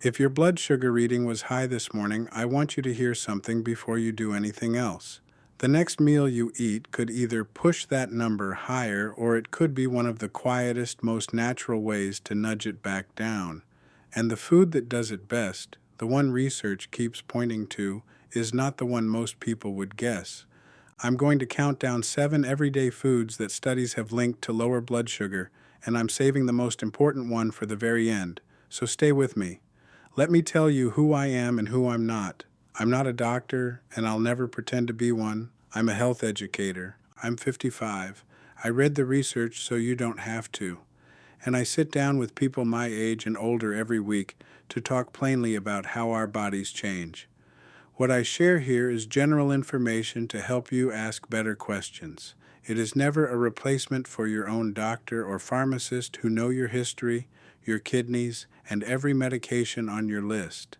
If your blood sugar reading was high this morning, I want you to hear something before you do anything else. The next meal you eat could either push that number higher or it could be one of the quietest, most natural ways to nudge it back down. And the food that does it best, the one research keeps pointing to, is not the one most people would guess. I'm going to count down 7 everyday foods that studies have linked to lower blood sugar, and I'm saving the most important one for the very end. So stay with me. Let me tell you who I am and who I'm not. I'm not a doctor, and I'll never pretend to be one. I'm a health educator. I'm 55. I read the research so you don't have to. And I sit down with people my age and older every week to talk plainly about how our bodies change. What I share here is general information to help you ask better questions. It is never a replacement for your own doctor or pharmacist who know your history, your kidneys, and every medication on your list.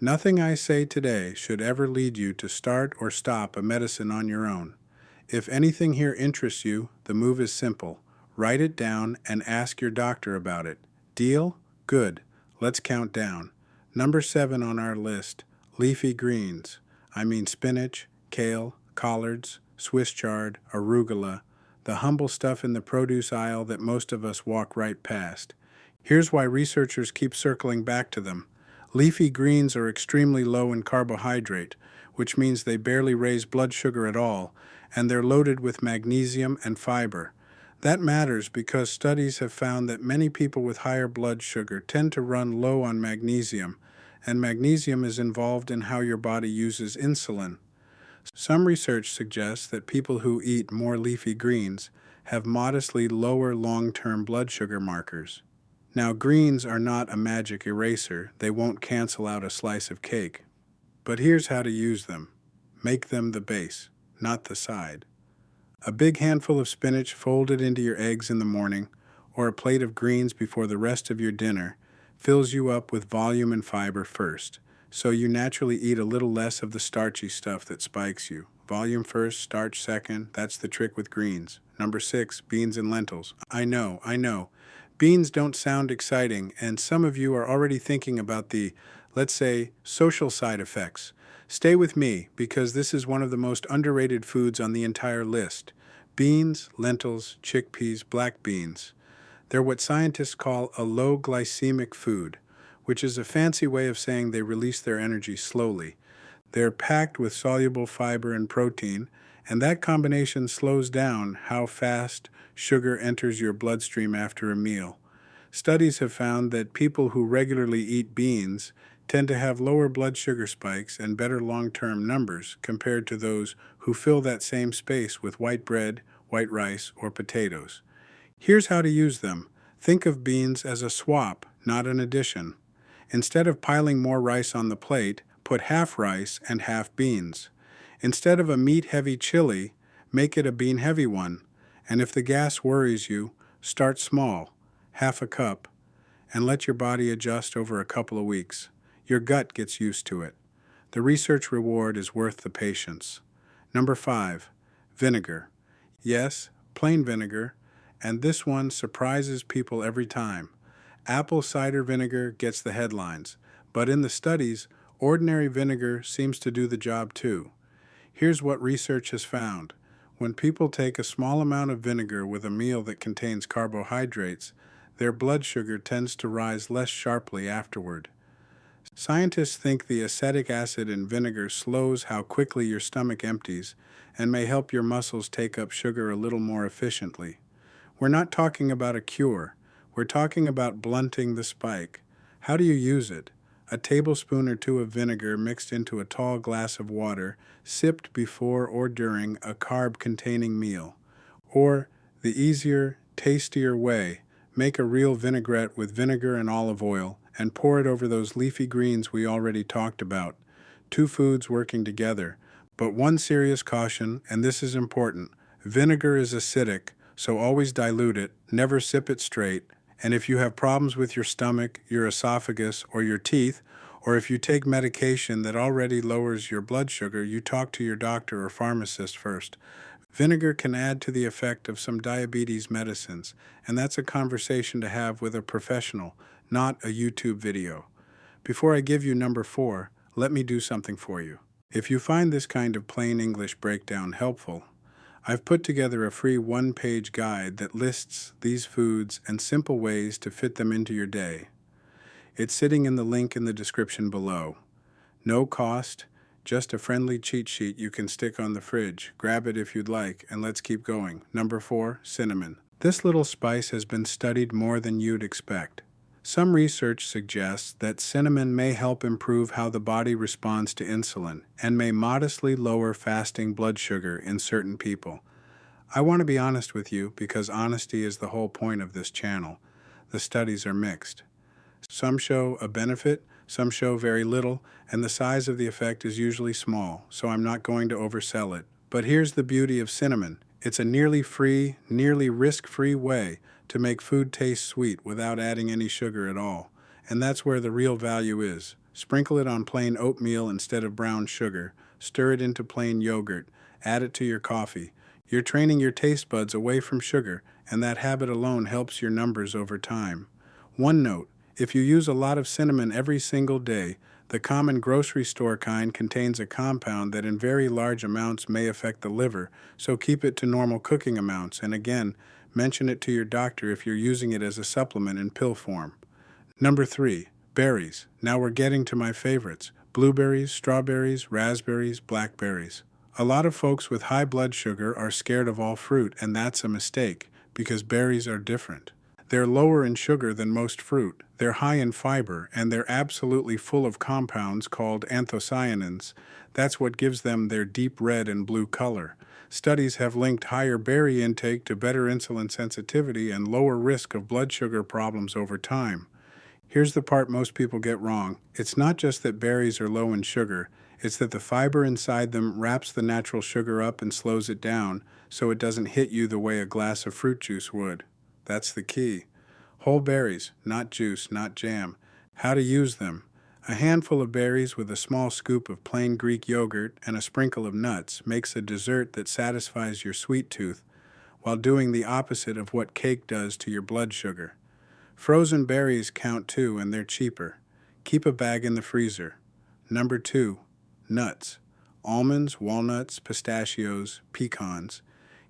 Nothing I say today should ever lead you to start or stop a medicine on your own. If anything here interests you, the move is simple. Write it down and ask your doctor about it. Deal? Good. Let's count down. Number 7 on our list, leafy greens. I mean spinach, kale, collards, Swiss chard, arugula, the humble stuff in the produce aisle that most of us walk right past. Here's why researchers keep circling back to them. Leafy greens are extremely low in carbohydrate, which means they barely raise blood sugar at all, and they're loaded with magnesium and fiber. That matters because studies have found that many people with higher blood sugar tend to run low on magnesium, and magnesium is involved in how your body uses insulin. Some research suggests that people who eat more leafy greens have modestly lower long-term blood sugar markers. Now, greens are not a magic eraser. They won't cancel out a slice of cake. But here's how to use them. Make them the base, not the side. A big handful of spinach folded into your eggs in the morning, or a plate of greens before the rest of your dinner, fills you up with volume and fiber first, so you naturally eat a little less of the starchy stuff that spikes you. Volume first, starch second, that's the trick with greens. Number 6, beans and lentils. I know. Beans don't sound exciting, and some of you are already thinking about the, let's say, social side effects. Stay with me, because this is one of the most underrated foods on the entire list. Beans, lentils, chickpeas, black beans. They're what scientists call a low glycemic food, which is a fancy way of saying they release their energy slowly. They're packed with soluble fiber and protein, and that combination slows down how fast sugar enters your bloodstream after a meal. Studies have found that people who regularly eat beans tend to have lower blood sugar spikes and better long-term numbers compared to those who fill that same space with white bread, white rice, or potatoes. Here's how to use them. Think of beans as a swap, not an addition. Instead of piling more rice on the plate, put half rice and half beans. Instead of a meat-heavy chili, make it a bean-heavy one. And if the gas worries you, start small, half a cup, and let your body adjust over a couple of weeks. Your gut gets used to it. The research reward is worth the patience. Number 5, vinegar. Yes, plain vinegar, and this one surprises people every time. Apple cider vinegar gets the headlines, but in the studies, ordinary vinegar seems to do the job too. Here's what research has found. When people take a small amount of vinegar with a meal that contains carbohydrates, their blood sugar tends to rise less sharply afterward. Scientists think the acetic acid in vinegar slows how quickly your stomach empties and may help your muscles take up sugar a little more efficiently. We're not talking about a cure. We're talking about blunting the spike. How do you use it? A tablespoon or 2 of vinegar mixed into a tall glass of water, sipped before or during a carb-containing meal. Or, the easier, tastier way, make a real vinaigrette with vinegar and olive oil and pour it over those leafy greens we already talked about. 2 foods working together. But one serious caution, and this is important. Vinegar is acidic, so always dilute it, never sip it straight. And if you have problems with your stomach, your esophagus, or your teeth, or if you take medication that already lowers your blood sugar, you talk to your doctor or pharmacist first. Vinegar can add to the effect of some diabetes medicines, and that's a conversation to have with a professional, not a YouTube video. Before I give you number 4, let me do something for you. If you find this kind of plain English breakdown helpful, I've put together a free one-page guide that lists these foods and simple ways to fit them into your day. It's sitting in the link in the description below. No cost, just a friendly cheat sheet you can stick on the fridge. Grab it if you'd like, and let's keep going. Number 4, cinnamon. This little spice has been studied more than you'd expect. Some research suggests that cinnamon may help improve how the body responds to insulin and may modestly lower fasting blood sugar in certain people. I want to be honest with you because honesty is the whole point of this channel. The studies are mixed. Some show a benefit, some show very little, and the size of the effect is usually small, so I'm not going to oversell it. But here's the beauty of cinnamon. It's a nearly free, nearly risk-free way to make food taste sweet without adding any sugar at all. And that's where the real value is. Sprinkle it on plain oatmeal instead of brown sugar. Stir it into plain yogurt. Add it to your coffee. You're training your taste buds away from sugar, and that habit alone helps your numbers over time. One note, if you use a lot of cinnamon every single day, the common grocery store kind contains a compound that in very large amounts may affect the liver, so keep it to normal cooking amounts, and again, mention it to your doctor if you're using it as a supplement in pill form. Number 3, berries. Now we're getting to my favorites. Blueberries, strawberries, raspberries, blackberries. A lot of folks with high blood sugar are scared of all fruit, and that's a mistake, because berries are different. They're lower in sugar than most fruit, they're high in fiber, and they're absolutely full of compounds called anthocyanins. That's what gives them their deep red and blue color. Studies have linked higher berry intake to better insulin sensitivity and lower risk of blood sugar problems over time. Here's the part most people get wrong. It's not just that berries are low in sugar, it's that the fiber inside them wraps the natural sugar up and slows it down so it doesn't hit you the way a glass of fruit juice would. That's the key. Whole berries, not juice, not jam. How to use them. A handful of berries with a small scoop of plain Greek yogurt and a sprinkle of nuts makes a dessert that satisfies your sweet tooth while doing the opposite of what cake does to your blood sugar. Frozen berries count too, and they're cheaper. Keep a bag in the freezer. Number 2, nuts. Almonds, walnuts, pistachios, pecans.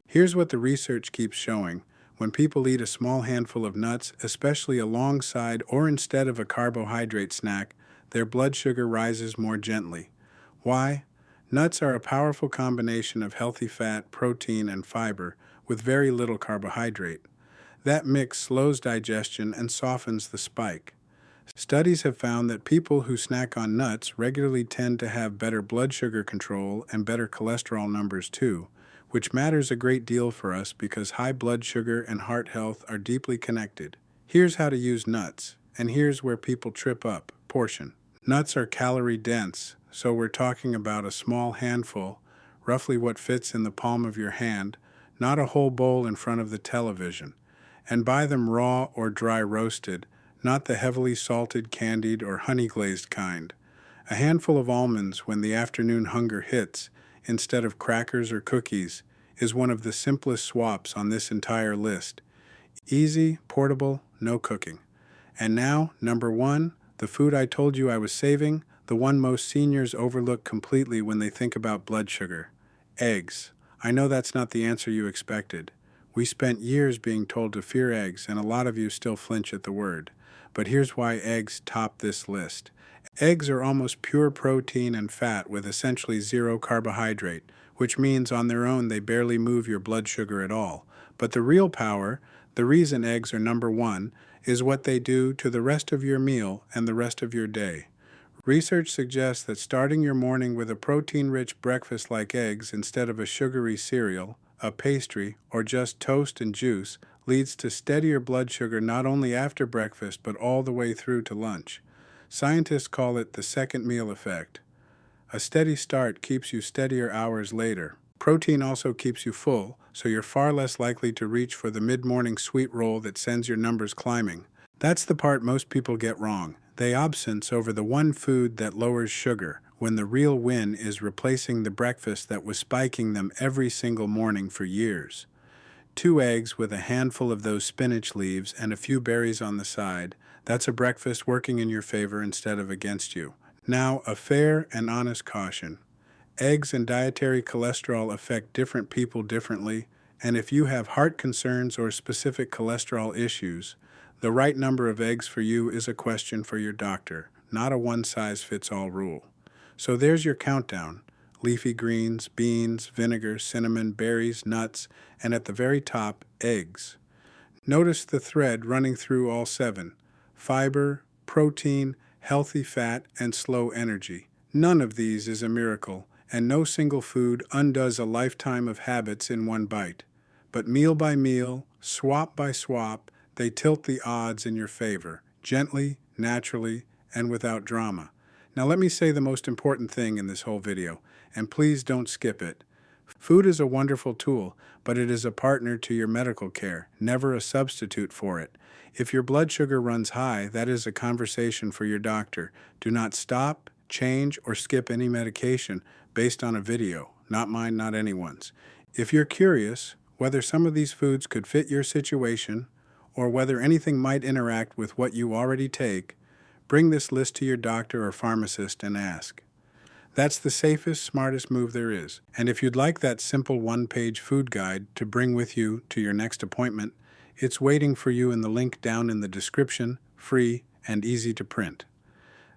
Here's what the research keeps showing. When people eat a small handful of nuts, especially alongside or instead of a carbohydrate snack, their blood sugar rises more gently. Why? Nuts are a powerful combination of healthy fat, protein, and fiber with very little carbohydrate. That mix slows digestion and softens the spike. Studies have found that people who snack on nuts regularly tend to have better blood sugar control and better cholesterol numbers too, which matters a great deal for us because high blood sugar and heart health are deeply connected. Here's how to use nuts, and here's where people trip up. Portion. Nuts are calorie dense, so we're talking about a small handful, roughly what fits in the palm of your hand, not a whole bowl in front of the television. And buy them raw or dry roasted, not the heavily salted, candied, or honey-glazed kind. A handful of almonds when the afternoon hunger hits, instead of crackers or cookies, is one of the simplest swaps on this entire list. Easy, portable, no cooking. And now, number 1, the food I told you I was saving, the one most seniors overlook completely when they think about blood sugar. Eggs. I know that's not the answer you expected. We spent years being told to fear eggs, and a lot of you still flinch at the word. But here's why eggs top this list. Eggs are almost pure protein and fat with essentially zero carbohydrate, which means on their own they barely move your blood sugar at all. But the real power, the reason eggs are number 1, is what they do to the rest of your meal and the rest of your day. Research suggests that starting your morning with a protein-rich breakfast like eggs instead of a sugary cereal, a pastry, or just toast and juice leads to steadier blood sugar not only after breakfast but all the way through to lunch. Scientists call it the second meal effect. A steady start keeps you steadier hours later. Protein also keeps you full, so you're far less likely to reach for the mid-morning sweet roll that sends your numbers climbing. That's the part most people get wrong. They obsess over the one food that lowers sugar, when the real win is replacing the breakfast that was spiking them every single morning for years. 2 eggs with a handful of those spinach leaves and a few berries on the side, That's a breakfast working in your favor instead of against you. Now, a fair and honest caution. Eggs and dietary cholesterol affect different people differently, and if you have heart concerns or specific cholesterol issues, the right number of eggs for you is a question for your doctor, not a one-size-fits-all rule. So there's your countdown: leafy greens, beans, vinegar, cinnamon, berries, nuts, and at the very top, eggs. Notice the thread running through all 7: fiber, protein, healthy fat, and slow energy. None of these is a miracle, and no single food undoes a lifetime of habits in one bite. But meal by meal, swap by swap, they tilt the odds in your favor, gently, naturally, and without drama. Now let me say the most important thing in this whole video, and please don't skip it. Food is a wonderful tool, but it is a partner to your medical care, never a substitute for it. If your blood sugar runs high, that is a conversation for your doctor. Do not stop, change, or skip any medication based on a video, not mine, not anyone's. If you're curious whether some of these foods could fit your situation, or whether anything might interact with what you already take, bring this list to your doctor or pharmacist and ask. That's the safest, smartest move there is. And if you'd like that simple one-page food guide to bring with you to your next appointment, it's waiting for you in the link down in the description, free and easy to print.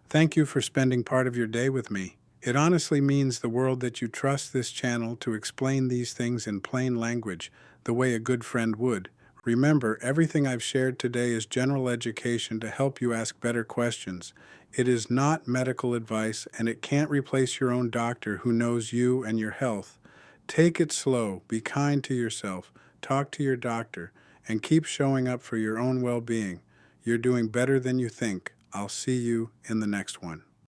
Thank you for spending part of your day with me. It honestly means the world that you trust this channel to explain these things in plain language, the way a good friend would. Remember, everything I've shared today is general education to help you ask better questions. It is not medical advice, and it can't replace your own doctor who knows you and your health. Take it slow, be kind to yourself, talk to your doctor, and keep showing up for your own well-being. You're doing better than you think. I'll see you in the next one.